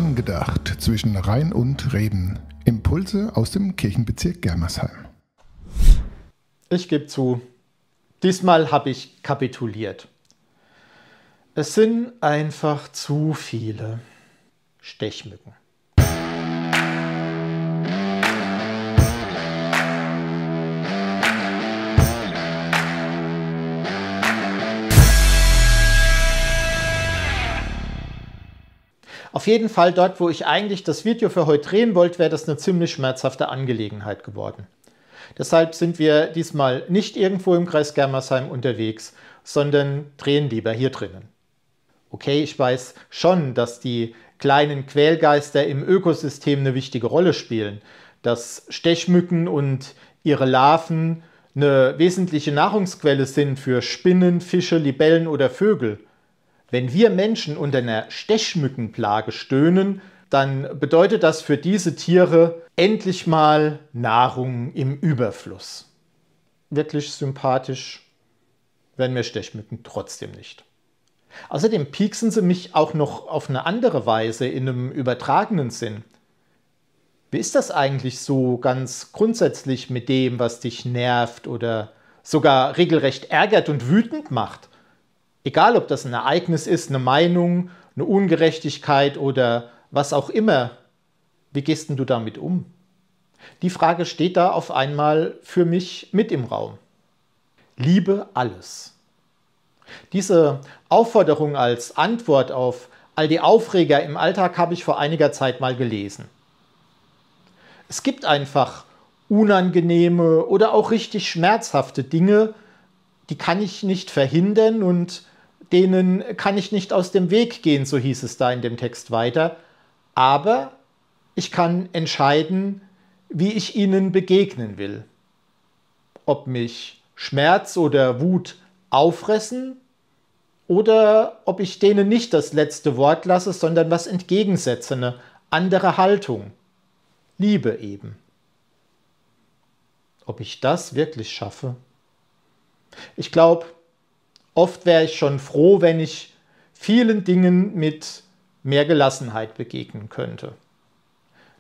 Angedacht zwischen Rhein und Reben. Impulse aus dem Kirchenbezirk Germersheim. Ich gebe zu, diesmal habe ich kapituliert. Es sind einfach zu viele Stechmücken. Auf jeden Fall dort, wo ich eigentlich das Video für heute drehen wollte, wäre das eine ziemlich schmerzhafte Angelegenheit geworden. Deshalb sind wir diesmal nicht irgendwo im Kreis Germersheim unterwegs, sondern drehen lieber hier drinnen. Okay, ich weiß schon, dass die kleinen Quälgeister im Ökosystem eine wichtige Rolle spielen, dass Stechmücken und ihre Larven eine wesentliche Nahrungsquelle sind für Spinnen, Fische, Libellen oder Vögel. Wenn wir Menschen unter einer Stechmückenplage stöhnen, dann bedeutet das für diese Tiere endlich mal Nahrung im Überfluss. Wirklich sympathisch werden mir Stechmücken trotzdem nicht. Außerdem pieksen sie mich auch noch auf eine andere Weise in einem übertragenen Sinn. Wie ist das eigentlich so ganz grundsätzlich mit dem, was dich nervt oder sogar regelrecht ärgert und wütend macht? Egal, ob das ein Ereignis ist, eine Meinung, eine Ungerechtigkeit oder was auch immer, wie gehst denn du damit um? Die Frage steht da auf einmal für mich mit im Raum. Liebe alles. Diese Aufforderung als Antwort auf all die Aufreger im Alltag habe ich vor einiger Zeit mal gelesen. Es gibt einfach unangenehme oder auch richtig schmerzhafte Dinge, die kann ich nicht verhindern und denen kann ich nicht aus dem Weg gehen, so hieß es da in dem Text weiter. Aber ich kann entscheiden, wie ich ihnen begegnen will. Ob mich Schmerz oder Wut auffressen oder ob ich denen nicht das letzte Wort lasse, sondern was entgegensetze, eine andere Haltung. Liebe eben. Ob ich das wirklich schaffe? Ich glaube, oft wäre ich schon froh, wenn ich vielen Dingen mit mehr Gelassenheit begegnen könnte.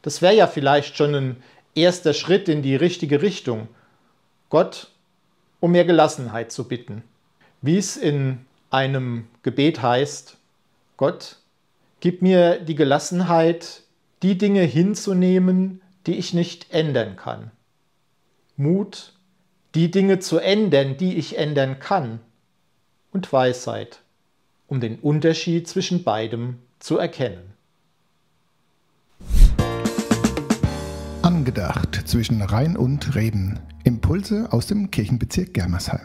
Das wäre ja vielleicht schon ein erster Schritt in die richtige Richtung, Gott um mehr Gelassenheit zu bitten. Wie es in einem Gebet heißt: Gott, gib mir die Gelassenheit, die Dinge hinzunehmen, die ich nicht ändern kann. Mut, die Dinge zu ändern, die ich ändern kann. Und Weisheit, um den Unterschied zwischen beidem zu erkennen. Angedacht zwischen Rhein und Reben. Impulse aus dem Kirchenbezirk Germersheim.